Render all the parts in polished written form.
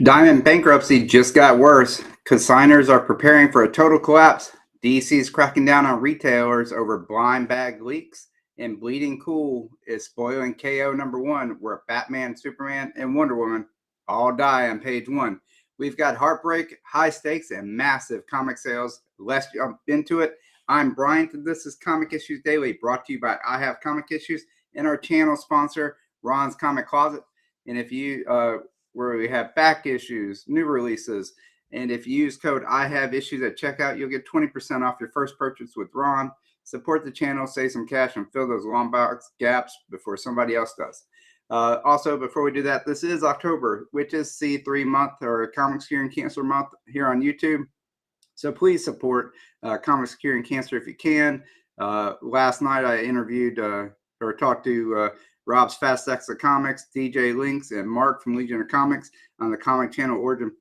Diamond bankruptcy just got worse. Consigners are preparing for a total collapse. DC's cracking down on retailers over blind bag leaks. And Bleeding Cool is spoiling KO #1, where Batman, Superman, and Wonder Woman all die on page 1. We've got heartbreak, high stakes, and massive comic sales. Let's jump into it. I'm Brian. This is Comic Issues Daily, brought to you by I Have Comic Issues and our channel sponsor, Ron's Comic Closet. And if you where we have back issues, new releases. And if you use code I Have Issues at checkout, you'll get 20% off your first purchase with Ron. Support the channel, save some cash, and fill those long box gaps before somebody else does. Also, before we do that, this is October, which is C3 month, or Comics Curing Cancer month here on YouTube. So please support Comics Curing Cancer if you can. Last night I interviewed or talked to Rob's Fast X of Comics, DJ Links, and Mark from Legion of Comics on the Comic Channel Origin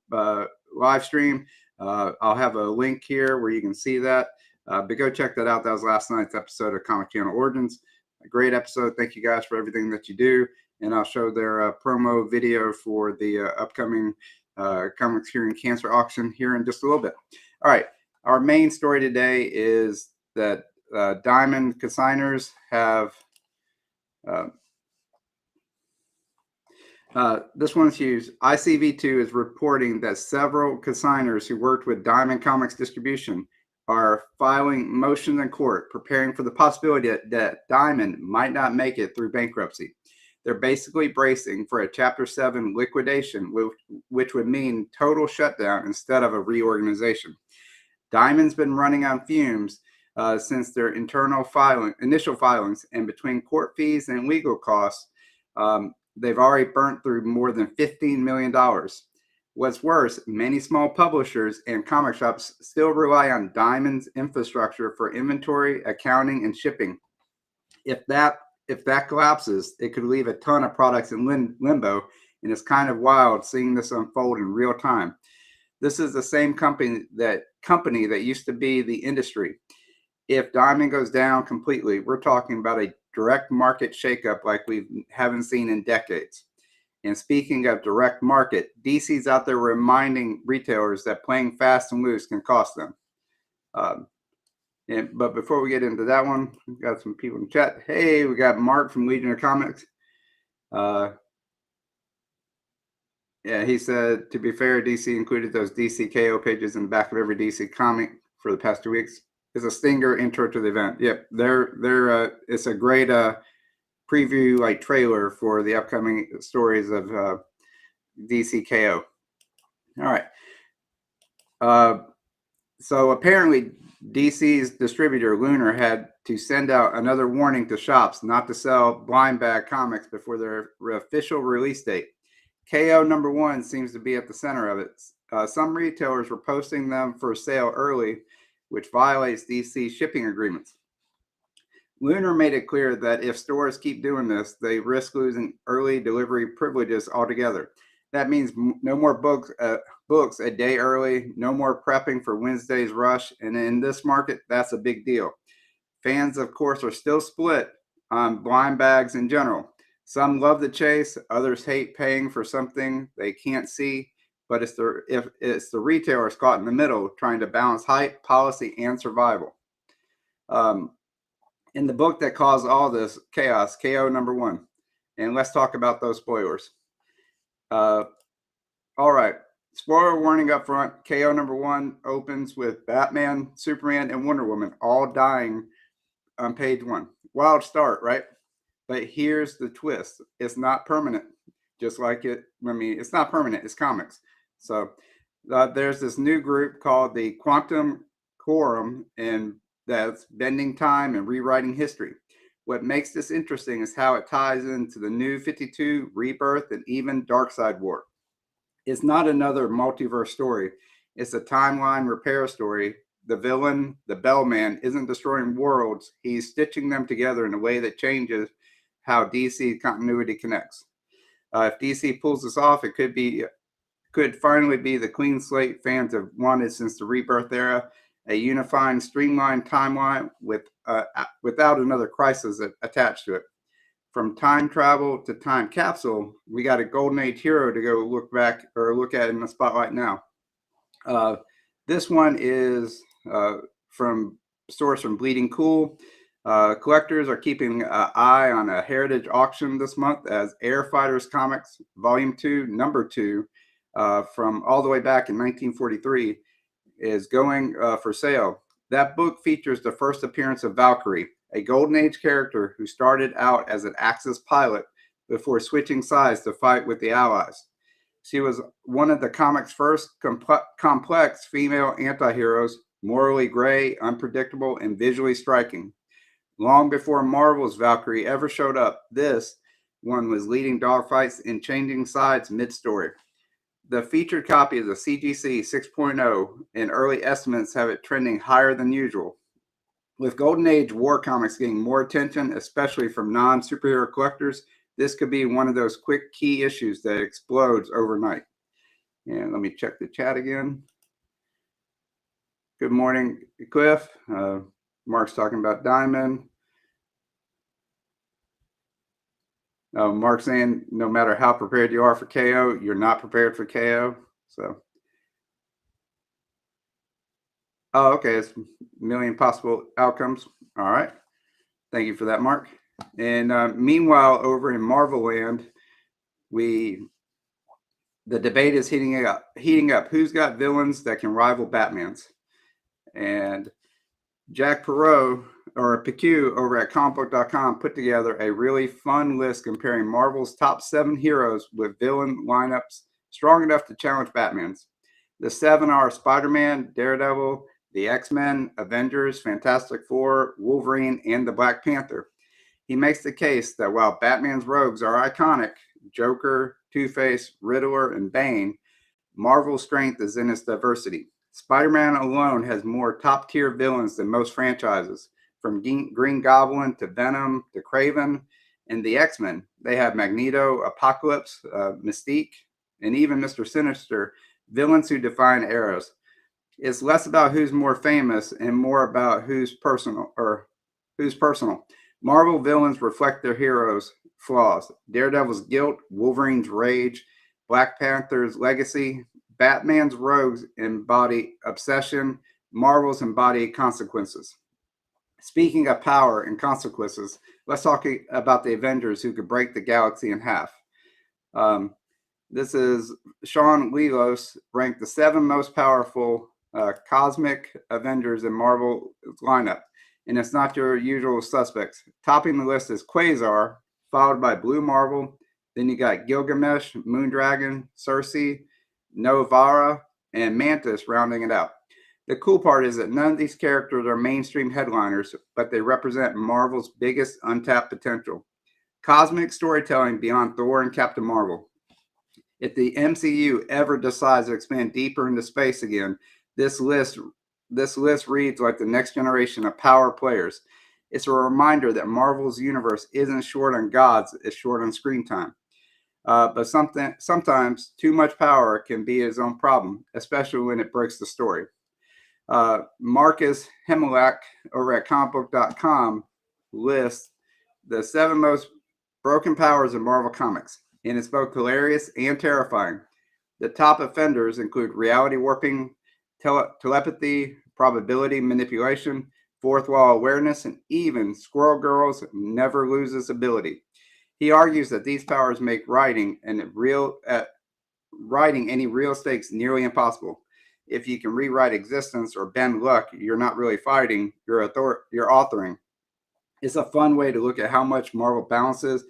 live stream. I'll have a link here where you can see that. But go check that out. That was last night's episode of Comic Channel Origins. A great episode. Thank you guys for everything that you do. And I'll show their promo video for the upcoming Comics Curing Cancer auction here in just a little bit. All right. Our main story today is that Diamond consigners have this one's huge. ICV2 is reporting that several consigners who worked with Diamond Comics Distribution are filing motions in court, preparing for the possibility that Diamond might not make it through bankruptcy. They're basically bracing for a Chapter 7 liquidation, which would mean total shutdown instead of a reorganization. Diamond's been running on fumes since their initial filings, and between court fees and legal costs, they've already burnt through more than $15 million. What's worse, many small publishers and comic shops still rely on Diamond's infrastructure for inventory, accounting, and shipping. If that collapses, it could leave a ton of products in limbo, and it's kind of wild seeing this unfold in real time. This is the same company that used to be the industry. If Diamond goes down completely, we're talking about a direct market shakeup like we haven't seen in decades. And speaking of direct market, DC's out there reminding retailers that playing fast and loose can cost them. But before we get into that one, we've got some people in chat. Hey, we got Mark from Legion of Comics. Yeah, he said, to be fair, DC included those DC KO pages in the back of every DC comic for the past 2 weeks. It's a stinger intro to the event. Yep, it's a great preview, like trailer for the upcoming stories of DC KO. All right. So apparently DC's distributor Lunar had to send out another warning to shops not to sell blind bag comics before their official release date. KO #1 seems to be at the center of it. Some retailers were posting them for sale early, which violates DC shipping agreements. Lunar made it clear that if stores keep doing this, they risk losing early delivery privileges altogether. That means no more books a day early, no more prepping for Wednesday's rush, and in this market, that's a big deal. Fans, of course, are still split on blind bags in general. Some love the chase, others hate paying for something they can't see, but it's the retailers caught in the middle trying to balance hype, policy, and survival. In the book that caused all this chaos, KO #1. And let's talk about those spoilers. All right. Spoiler warning up front. KO #1 opens with Batman, Superman, and Wonder Woman all dying on page 1. Wild start, right? But here's the twist. It's not permanent. Just like it's not permanent. It's comics. So there's this new group called the Quantum Quorum, and that's bending time and rewriting history. What makes this interesting is how it ties into the New 52, Rebirth, and even Darkseid War. It's not another multiverse story. It's a timeline repair story. The villain, the Bellman, isn't destroying worlds. He's stitching them together in a way that changes how DC continuity connects. If DC pulls this off, it could finally be the clean slate fans have wanted since the Rebirth era, a unifying, streamlined timeline without another crisis attached to it. from time travel to time capsule, we got a golden age hero to go look back or look at in the spotlight now. This one is from source from Bleeding Cool. Collectors are keeping an eye on a heritage auction this month as Air Fighters Comics Volume 2, Number 2, from all the way back in 1943, is going for sale. That book features the first appearance of Valkyrie, a Golden Age character who started out as an Axis pilot before switching sides to fight with the Allies. She was one of the comic's first complex female anti-heroes, morally gray, unpredictable, and visually striking. Long before Marvel's Valkyrie ever showed up, this one was leading dogfights and changing sides mid-story. The featured copy is a CGC 6.0, and early estimates have it trending higher than usual. With Golden Age war comics getting more attention, especially from non-superhero collectors, this could be one of those quick key issues that explodes overnight. And let me check the chat again. Good morning, Cliff. Mark's talking about Diamond. Mark's saying no matter how prepared you are for KO, you're not prepared for KO. So, oh, okay, it's a million possible outcomes. All right, thank you for that, Mark. And meanwhile, over in Marvel Land, the debate is heating up. Who's got villains that can rival Batman's? And Jack Perot over at comicbook.com put together a really fun list comparing Marvel's top 7 heroes with villain lineups strong enough to challenge Batman's. The 7 are Spider-Man, Daredevil, the X-Men, Avengers, Fantastic Four, Wolverine, and the Black Panther. He makes the case that while Batman's rogues are iconic, Joker, Two-Face, Riddler, and Bane, Marvel's strength is in its diversity. Spider-Man alone has more top-tier villains than most franchises, from Green Goblin to Venom to Kraven. And the X-Men, they have Magneto, Apocalypse, Mystique, and even Mr. Sinister, villains who define eras. It's less about who's more famous and more about who's personal. Marvel villains reflect their heroes' flaws. Daredevil's guilt, Wolverine's rage, Black Panther's legacy, Batman's rogues embody obsession, Marvel's embody consequences. Speaking of power and consequences, let's talk about the Avengers who could break the galaxy in half. This is Sean Lelos ranked the 7 most powerful cosmic Avengers in Marvel lineup, and it's not your usual suspects. Topping the list is Quasar, followed by Blue Marvel. Then you got Gilgamesh, Moondragon, Cersei, Novara, and Mantis rounding it out. The cool part is that none of these characters are mainstream headliners, but they represent Marvel's biggest untapped potential. Cosmic storytelling beyond Thor and Captain Marvel. If the MCU ever decides to expand deeper into space again, this list reads like the next generation of power players. It's a reminder that Marvel's universe isn't short on gods, it's short on screen time. But sometimes too much power can be its own problem, especially when it breaks the story. Marcus Hemilak over at comicbook.com lists the 7 most broken powers of Marvel Comics, and it's both hilarious and terrifying. The top offenders include reality warping, telepathy, probability manipulation, fourth wall awareness, and even Squirrel Girl's never loses ability. He argues that these powers make writing any real stakes nearly impossible. If you can rewrite existence or bend luck, you're not really fighting, you're authoring. It's a fun way to look at how much Marvel balances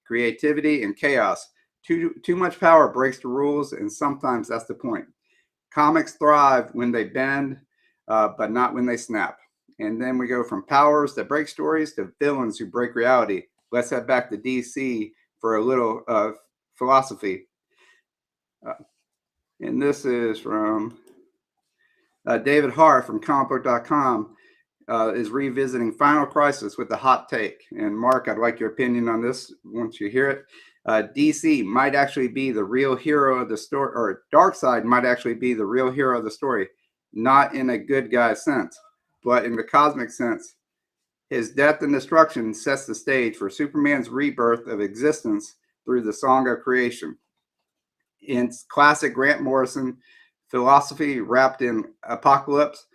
creativity and chaos. Too much power breaks the rules, and sometimes that's the point. Comics thrive when they bend, but not when they snap. And then we go from powers that break stories to villains who break reality. Let's head back to DC for a little philosophy. And this is from David Hart from comicbook.com. Is revisiting Final Crisis with a hot take. And Mark, I'd like your opinion on this once you hear it. DC might actually be the real hero of the story, or Darkseid might actually be the real hero of the story, not in a good guy sense, but in the cosmic sense. His death and destruction sets the stage for Superman's rebirth of existence through the Song of Creation. In classic Grant Morrison philosophy wrapped in apocalypse,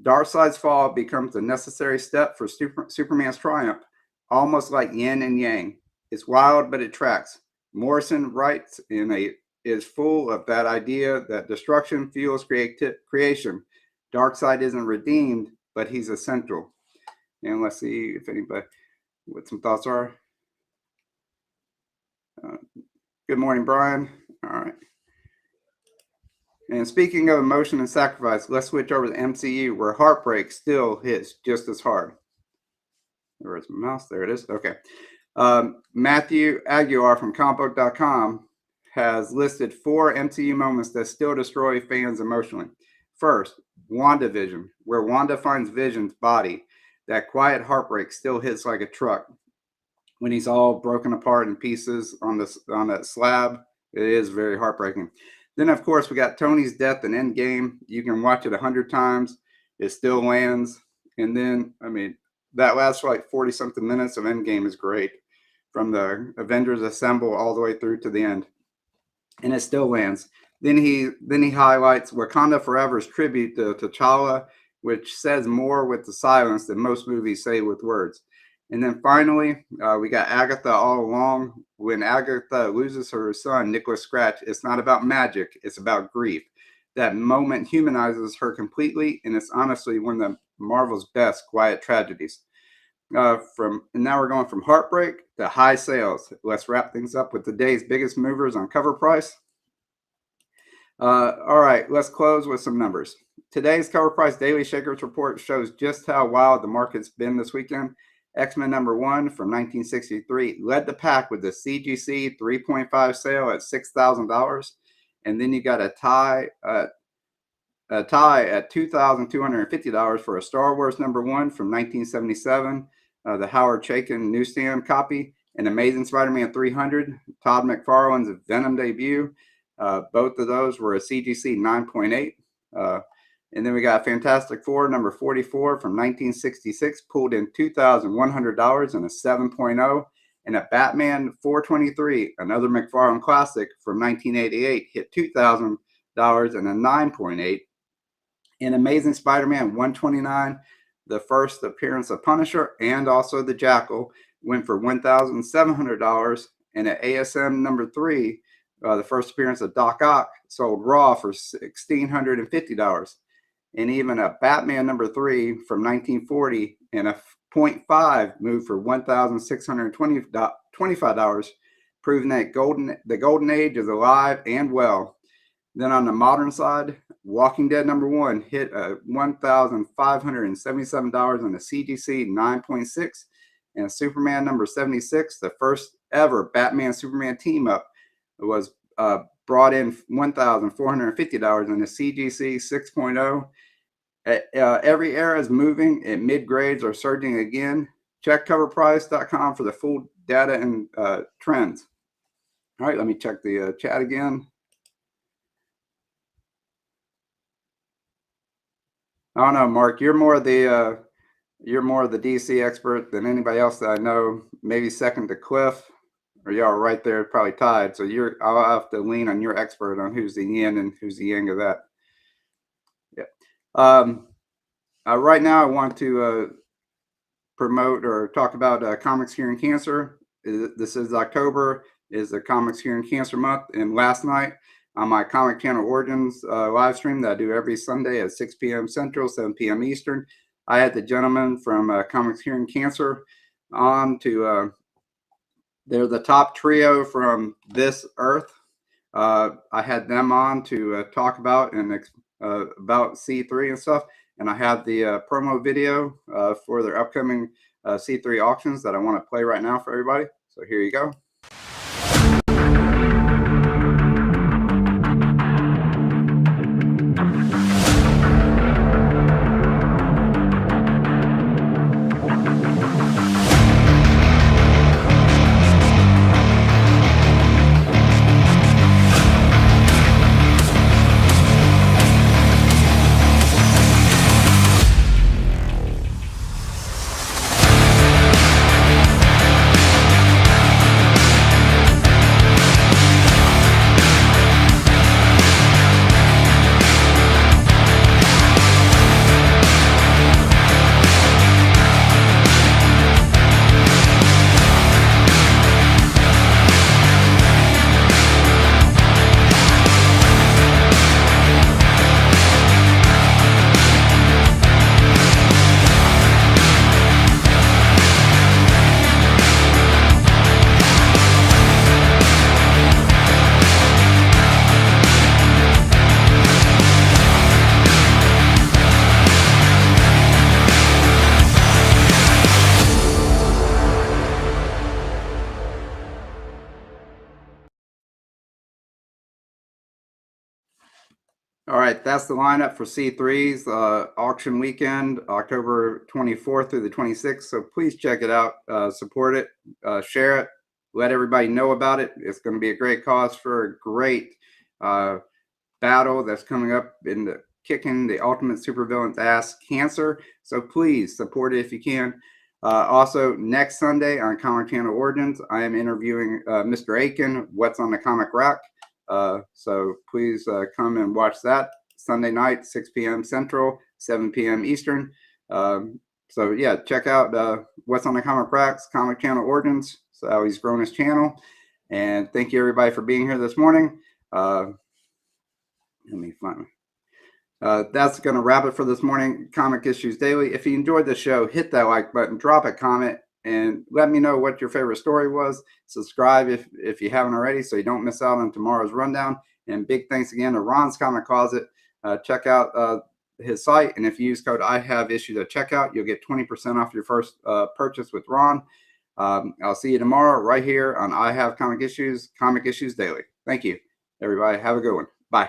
Darkseid's fall becomes a necessary step for Superman's triumph, almost like yin and yang. It's wild, but it tracks. Morrison writes is full of that idea that destruction fuels creation. Darkseid isn't redeemed, but he's essential. And let's see if anybody, what some thoughts are. Good morning, Brian. All right. And speaking of emotion and sacrifice, let's switch over to the MCU, where heartbreak still hits just as hard. Where's my mouse? There it is. Okay. Matthew Aguilar from comicbook.com has listed 4 MCU moments that still destroy fans emotionally. First, WandaVision, where Wanda finds Vision's body. That quiet heartbreak still hits like a truck. When he's all broken apart in pieces on that slab, it is very heartbreaking. Then, of course, we got Tony's death in Endgame. You can watch it 100 times. It still lands. And then, I mean, that last like 40-something minutes of Endgame is great. From the Avengers assemble all the way through to the end. And it still lands. Then he highlights Wakanda Forever's tribute to T'Challa, which says more with the silence than most movies say with words. And then finally, we got Agatha All Along. When Agatha loses her son, Nicholas Scratch, it's not about magic, it's about grief. That moment humanizes her completely, and it's honestly one of the Marvel's best quiet tragedies. And now we're going from heartbreak to high sales. Let's wrap things up with today's biggest movers on CovrPrice. All right, let's close with some numbers. Today's CovrPrice Daily Shakers report shows just how wild the market's been this weekend. X-Men #1 from 1963 led the pack with the CGC 3.5 sale at $6,000, and then you got a tie at $2,250 for a Star Wars #1 from 1977, the Howard Chaykin newsstand copy, an Amazing Spider-Man 300, Todd McFarlane's Venom debut. Both of those were a CGC 9.8. And then we got Fantastic Four #44 from 1966, pulled in $2,100 and a 7.0. And a Batman 423, another McFarlane classic from 1988, hit $2,000 and a 9.8. And Amazing Spider-Man 129, the first appearance of Punisher and also the Jackal, went for $1,700. And at ASM #3, the first appearance of Doc Ock, sold raw for $1,650. And even a Batman #3 from 1940 and a 0.5 moved for $1,625, proving that the golden age is alive and well. Then on the modern side, Walking Dead #1 hit $1,577 on a CGC 9.6, and Superman #76, the first ever Batman Superman team up, was brought in $1,450 on a CGC 6.0. Every era is moving, and mid grades are surging again. Check CovrPrice.com for the full data and trends. All right, let me check the chat again. I don't know, Mark. You're more of the DC expert than anybody else that I know. Maybe second to Cliff, or y'all are right there, probably tied. So I'll have to lean on your expert on who's the yin and who's the yang of that. Yeah. Right now, I want to promote or talk about Comics Curing Cancer. This is October, is the Comics Curing Cancer month, and last night on my Comic Channel Origins live stream that I do every Sunday at 6 p.m. Central, 7 p.m. Eastern, I had the gentleman from Comics Curing Cancer on to. They're the top trio from this earth. I had them on to talk about about C3 and stuff. And I have the promo video for their upcoming C3 auctions that I want to play right now for everybody. So here you go. All right, that's the lineup for C3's auction weekend, October 24th through the 26th. So please check it out, support it, share it, let everybody know about it. It's going to be a great cause for a great battle that's coming up in the kicking the ultimate supervillain's ass, cancer. So please support it if you can. Also, next Sunday on Comic Channel Origins, I am interviewing Mr. Aiken, What's on the Comic Rack. So please come and watch that Sunday night, 6 p.m. Central, 7 p.m. Eastern. So yeah, check out What's on the Comic Racks, Comic Channel Origins. So how he's grown his channel. And thank you everybody for being here this morning. Let me find. That's going to wrap it for this morning, Comic Issues Daily. If you enjoyed the show, hit that like button, drop a comment, and let me know what your favorite story was. Subscribe if you haven't already so you don't miss out on tomorrow's rundown. And big thanks again to Ron's Comic Closet. Check out his site, and if you use code IHaveIssues at checkout, you'll get 20% off your first purchase with Ron. I'll see you tomorrow right here on I Have Comic Issues Daily. Thank you, everybody. Have a good one. Bye.